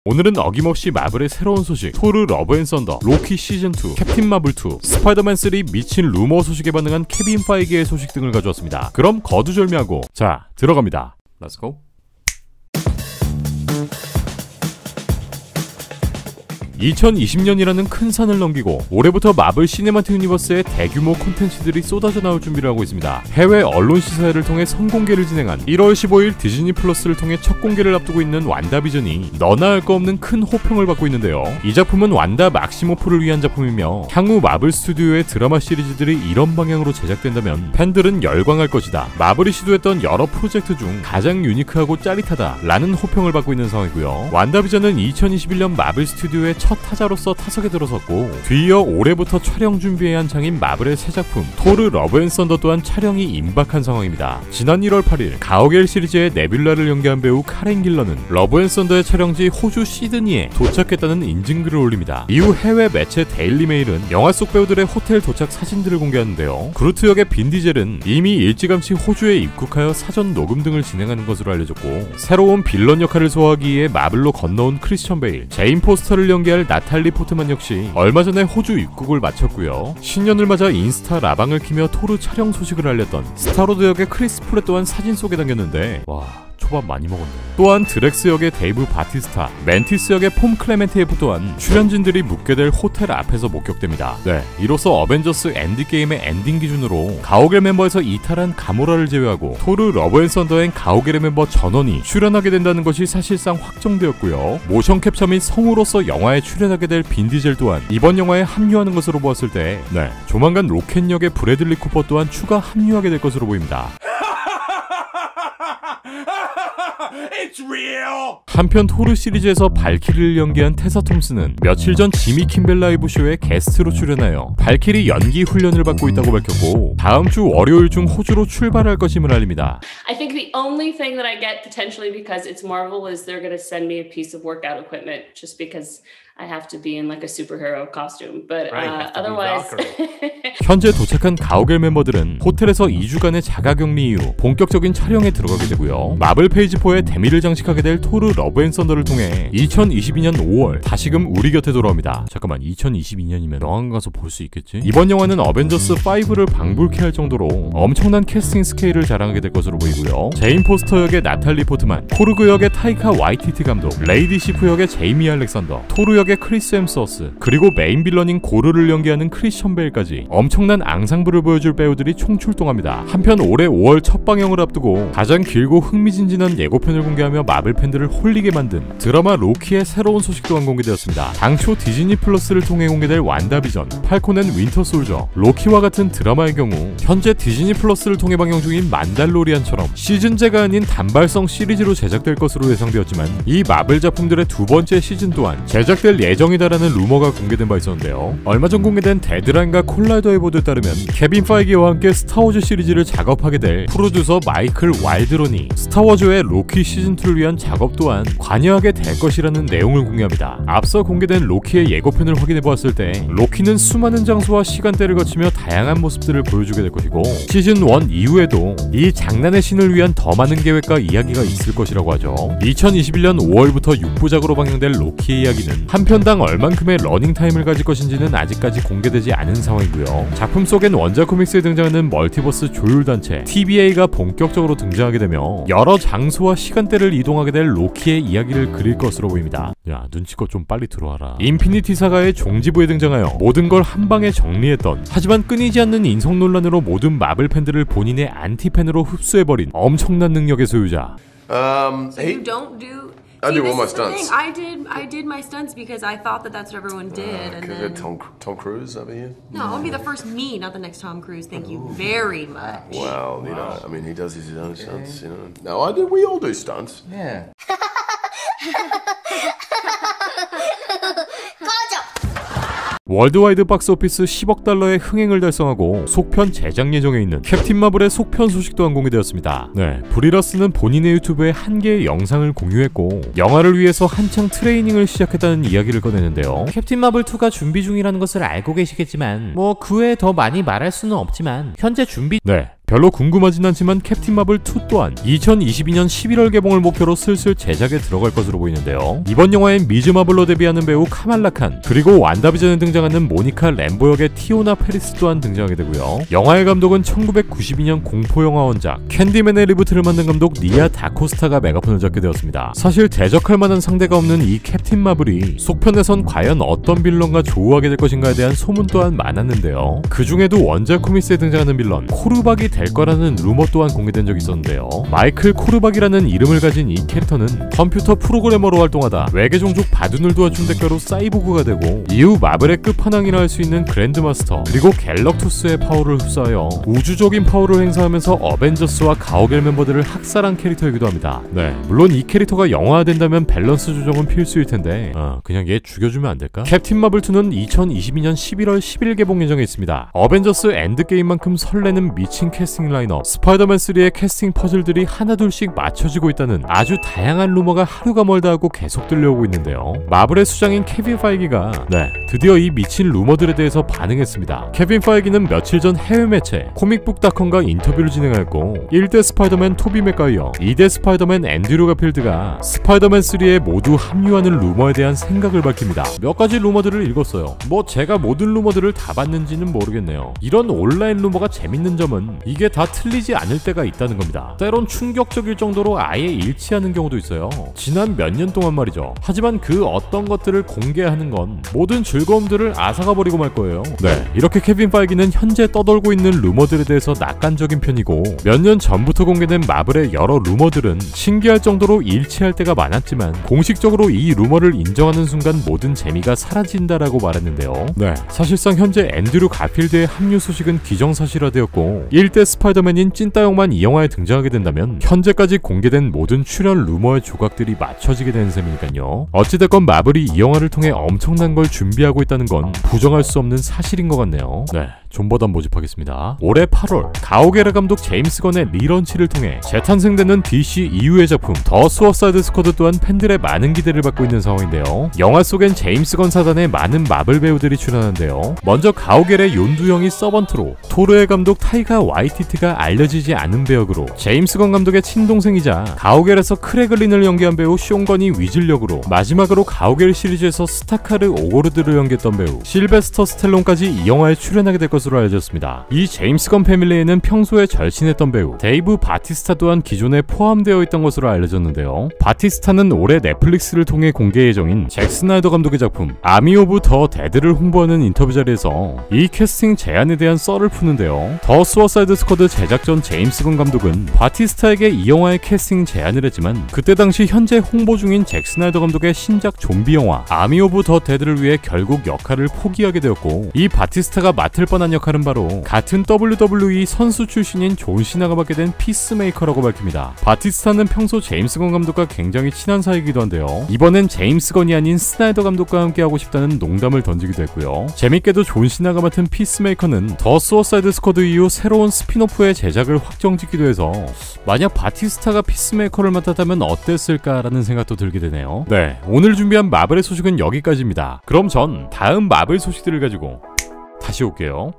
오늘은 어김없이 마블의 새로운 소식, 토르 러브 앤 썬더, 로키 시즌2, 캡틴 마블2, 스파이더맨3 미친 루머 소식에 반응한 케빈 파이기의 소식 등을 가져왔습니다. 그럼 거두절미하고 자, 들어갑니다. Let's go. 2020년이라는 큰 산을 넘기고 올해부터 마블 시네마틱 유니버스의 대규모 콘텐츠들이 쏟아져 나올 준비를 하고 있습니다. 해외 언론 시사회를 통해 선공개를 진행한 1월 15일 디즈니 플러스를 통해 첫 공개를 앞두고 있는 완다비전이 너나 할 거 없는 큰 호평을 받고 있는데요. 이 작품은 완다 막시모프를 위한 작품이며 향후 마블 스튜디오의 드라마 시리즈들이 이런 방향으로 제작된다면 팬들은 열광할 것이다. 마블이 시도했던 여러 프로젝트 중 가장 유니크하고 짜릿하다 라는 호평을 받고 있는 상황이고요. 완다비전은 2021년 마블 스튜디오의 첫 타자로서 타석에 들어섰고 뒤이어 올해부터 촬영 준비에 한창인 마블의 새 작품 토르 러브 앤 썬더 또한 촬영이 임박한 상황입니다. 지난 1월 8일 가오갤 시리즈의 네뷸라를 연기한 배우 카렌 길러는 러브 앤 썬더의 촬영지 호주 시드니에 도착했다는 인증글을 올립니다. 이후 해외 매체 데일리 메일은 영화 속 배우들의 호텔 도착 사진들을 공개하는데요. 그루트 역의 빈 디젤은 이미 일찌감치 호주에 입국하여 사전 녹음 등을 진행하는 것으로 알려졌고 새로운 빌런 역할을 소화하기 위해 마블로 건너온 크리스천 베일, 제인 포스터를 연기할 나탈리 포트만 역시 얼마 전에 호주 입국을 마쳤고요. 신년을 맞아 인스타 라방을 키며 토르 촬영 소식을 알렸던 스타로드 역의 크리스 프렛 또한 사진 속에 담겼는데 와, 초밥 많이 먹었네. 또한 드렉스 역의 데이브 바티스타, 멘티스 역의 폼 클레멘티에프 또한 출연진들이 묵게 될 호텔 앞에서 목격됩니다. 네, 이로써 어벤져스 엔드게임의 엔딩 기준으로 가오갤 멤버에서 이탈한 가모라를 제외하고 토르 러브 앤 썬더엔 가오갤의 멤버 전원이 출연하게 된다는 것이 사실상 확정되었고요. 모션 캡처 및 성우로서 영화에 출연하게 될 빈 디젤 또한 이번 영화에 합류하는 것으로 보았을 때 조만간 로켓 역의 브래들리 쿠퍼 또한 추가 합류하게 될 것으로 보입니다. 한편 토르 시리즈에서 발키리를 연기한 테사 톰슨은 며칠 전 지미 킴벨 라이브 쇼에 게스트로 출연하여 발키리 연기 훈련을 받고 있다고 밝혔고 다음 주 월요일 중 호주로 출발할 것임을 알립니다. I think the only thing that I get potentially because it's Marvel is they're going to send me a piece of workout equipment just because I have to be in like a superhero costume, but otherwise. 현재 도착한 가오갤 멤버들은 호텔에서 2주간의 자가격리 이후 본격적인 촬영에 들어가게 되고요. 마블 페이지 4에 데미를 장식하게 될 토르 러브 앤 썬더를 통해 2022년 5월 다시금 우리 곁에 돌아옵니다. 잠깐만, 2022년이면 영화관 가서 볼 수 있겠지? 이번 영화는 어벤져스 5를 방불케 할 정도로 엄청난 캐스팅 스케일을 자랑하게 될 것으로 보이고요. 제인 포스터 역의 나탈리 포트만, 코르그 역의 타이카 와이티티 감독, 레이디 시프 역의 제이미 알렉산더, 토르 역의 크리스 햄스워스, 그리고 메인 빌런인 고르를 연기하는 크리스천 베일까지 엄청난 앙상블을 보여줄 배우들이 총출동합니다. 한편 올해 5월 첫 방영을 앞두고 가장 길고 흥미진진한 예고편을 공개하며 마블 팬들을 홀리게 만든 드라마 로키의 새로운 소식 또한 공개되었습니다. 당초 디즈니 플러스를 통해 공개될 완다비전, 팔콘 앤 윈터 솔저, 로키와 같은 드라마의 경우 현재 디즈니 플러스를 통해 방영 중인 만달로리안처럼 시즌제가 아닌 단발성 시리즈로 제작될 것으로 예상되었지만 이 마블 작품들의 두 번째 시즌 또한 제작될 예정이다라는 루머가 공개된 바 있었는데요. 얼마 전 공개된 데드라인과 콜라이더의 보도에 따르면 케빈 파이기와 함께 스타워즈 시리즈를 작업하게 될 프로듀서 마이클 와일드론이 스타워즈의 로키 시즌2를 위한 작업 또한 관여하게 될 것이라는 내용을 공개합니다. 앞서 공개된 로키의 예고편을 확인해보았을 때 로키는 수많은 장소와 시간대를 거치며 다양한 모습들을 보여주게 될 것이고 시즌1 이후에도 이 장난의 신을 위한 더 많은 계획과 이야기가 있을 것이라고 하죠. 2021년 5월부터 6부작으로 방영될 로키의 이야기는 한 편당 얼만큼의 러닝타임을 가질 것인지는 아직까지 공개되지 않은 상황이고요. 작품 속엔 원작 코믹스에 등장하는 멀티버스 조율단체 TBA가 본격적으로 등장하게 되며 여러 장소와 시간대를 이동하게 될 로키의 이야기를 그릴 것으로 보입니다. 야, 눈치껏 좀 빨리 들어와라. 인피니티 사가의 종지부에 등장하여 모든 걸 한방에 정리했던, 하지만 끊이지 않는 인성 논란으로 모든 마블 팬들을 본인의 안티팬으로 흡수해버린 엄청난 능력의 소유자. So you don't do... I do all my stunts. I did my stunts because I thought that that's what everyone did, and then Tom Cruise over here. No, I want to be the first me, not the next Tom Cruise. Thank you very much. Well, you know, I mean, he does his own stunts, you know. No, I do. We all do stunts. Yeah. 월드와이드 박스오피스 10억 달러의 흥행을 달성하고 속편 제작 예정에 있는 캡틴 마블의 속편 소식 또한 공개되었습니다. 브리러스는 본인의 유튜브에 한 개의 영상을 공유했고 영화를 위해서 한창 트레이닝을 시작했다는 이야기를 꺼내는데요. 캡틴 마블 2가 준비 중이라는 것을 알고 계시겠지만 뭐 그 외에 더 많이 말할 수는 없지만 현재 준비 별로 궁금하진 않지만 캡틴 마블 2 또한 2022년 11월 개봉을 목표로 슬슬 제작에 들어갈 것으로 보이는데요. 이번 영화엔 미즈 마블로 데뷔하는 배우 카말라 칸, 그리고 완다비전에 등장하는 모니카 램보 역의 티오나 페리스 또한 등장하게 되고요. 영화의 감독은 1992년 공포영화 원작 캔디맨의 리부트를 만든 감독 니아 다코스타가 메가폰을 잡게 되었습니다. 사실 대적할 만한 상대가 없는 이 캡틴 마블이 속편에선 과연 어떤 빌런과 조우하게 될 것인가에 대한 소문 또한 많았는데요. 그 중에도 원작 코믹스에 등장하는 빌런 코르박이 될 거라는 루머 또한 공개된 적이 있었는데요. 마이클 코르박이라는 이름을 가진 이 캐릭터는 컴퓨터 프로그래머로 활동하다 외계 종족 바둔을 도와준 대가로 사이보그가 되고 이후 마블의 끝판왕이라 할 수 있는 그랜드마스터 그리고 갤럭투스의 파워를 흡수하여 우주적인 파워를 행사하면서 어벤져스와 가오갤 멤버들을 학살한 캐릭터이기도 합니다. 네, 물론 이 캐릭터가 영화화된다면 밸런스 조정은 필수일 텐데 그냥 얘 죽여주면 안 될까? 캡틴 마블 2는 2022년 11월 10일 개봉 예정에 있습니다. 어벤져스 엔드게임만큼 설레는 미친 캐스팅 라인업, 스파이더맨 3의 캐스팅 퍼즐들이 하나둘씩 맞춰지고 있다는 아주 다양한 루머가 하루가 멀다 하고 계속 들려오고 있는데요. 마블의 수장인 케빈 파이기가 드디어 이 미친 루머들에 대해서 반응했습니다. 케빈 파이기는 며칠 전 해외 매체 코믹북닷컴과 인터뷰를 진행하였고 1대 스파이더맨 토비 맥과이어, 2대 스파이더맨 앤드류 가필드가 스파이더맨 3에 모두 합류하는 루머에 대한 생각을 밝힙니다. 몇 가지 루머들을 읽었어요. 뭐 제가 모든 루머들을 다 봤는지는 모르겠네요. 이런 온라인 루머가 재밌는 점은 이게 다 틀리지 않을 때가 있다는 겁니다. 때론 충격적일 정도로 아예 일치하는 경우도 있어요. 지난 몇 년 동안 말이죠. 하지만 그 어떤 것들을 공개하는 건 모든 즐거움들을 앗아가 버리고 말 거예요. 이렇게 케빈 파이기는 현재 떠돌고 있는 루머들에 대해서 낙관적인 편이고 몇 년 전부터 공개된 마블의 여러 루머들은 신기할 정도로 일치할 때가 많았지만 공식적으로 이 루머를 인정하는 순간 모든 재미가 사라진다라고 말했는데요. 사실상 현재 앤드류 가필드의 합류 소식은 기정사실화되었고 1대 스파이더맨인 찐따용만 이 영화에 등장하게 된다면 현재까지 공개된 모든 출연 루머의 조각들이 맞춰지게 되는 셈이니까요. 어찌됐건 마블이 이 영화를 통해 엄청난 걸 준비하고 있다는 건 부정할 수 없는 사실인 것 같네요. 존버단 모집하겠습니다. 올해 8월 가오게라 감독 제임스 건의 리런치를 통해 재탄생되는 DC 이후의 작품 더 수어사이드 스쿼드 또한 팬들의 많은 기대를 받고 있는 상황인데요. 영화 속엔 제임스 건 사단의 많은 마블 배우들이 출연하는데요. 먼저 가오겔의 윤두영이 서번트로, 토르의 감독 타이가 와이티티가 알려지지 않은 배역으로, 제임스 건 감독의 친동생이자 가오겔에서 크레글린을 연기한 배우 쇼건이 위즐 역으로, 마지막으로 가오겔 시리즈에서 스타카르 오고르드를 연기했던 배우 실베스터 스텔론까지 이 영화에 출연하게 될 것으로 알려졌습니다. 이 제임스 건 패밀리에는 평소에 절친했던 배우 데이브 바티스타 또한 기존에 포함되어 있던 것으로 알려졌는데요. 바티스타는 올해 넷플릭스를 통해 공개 예정인 잭 스나이더 감독의 작품 아미 오브 더 데드를 홍보하는 인터뷰 자리에서 이 캐스팅 제안에 대한 썰을 푸는데요. 더 수어사이드 스쿼드 제작전 제임스 건 감독은 바티스타에게 이 영화의 캐스팅 제안을 했지만 그때 당시 현재 홍보 중인 잭 스나이더 감독의 신작 좀비 영화 아미 오브 더 데드를 위해 결국 역할을 포기하게 되었고, 이 바티스타가 맡을 뻔한 역할은 바로 같은 WWE 선수 출신인 존 시나가 맡게 된 피스메이커라고 밝힙니다. 바티스타는 평소 제임스 건 감독과 굉장히 친한 사이이기도 한데요. 이번엔 제임스 건이 아닌 스나이더 감독과 함께 하고 싶다는 농담을 던지기도 했고요. 재밌게도 존 시나가 맡은 피스메이커는 더 수어사이드 스쿼드 이후 새로운 스피노프의 제작을 확정짓기도 해서 만약 바티스타가 피스메이커를 맡았다면 어땠을까라는 생각도 들게 되네요. 오늘 준비한 마블의 소식은 여기까지입니다. 그럼 전 다음 마블 소식들을 가지고 다시 올게요.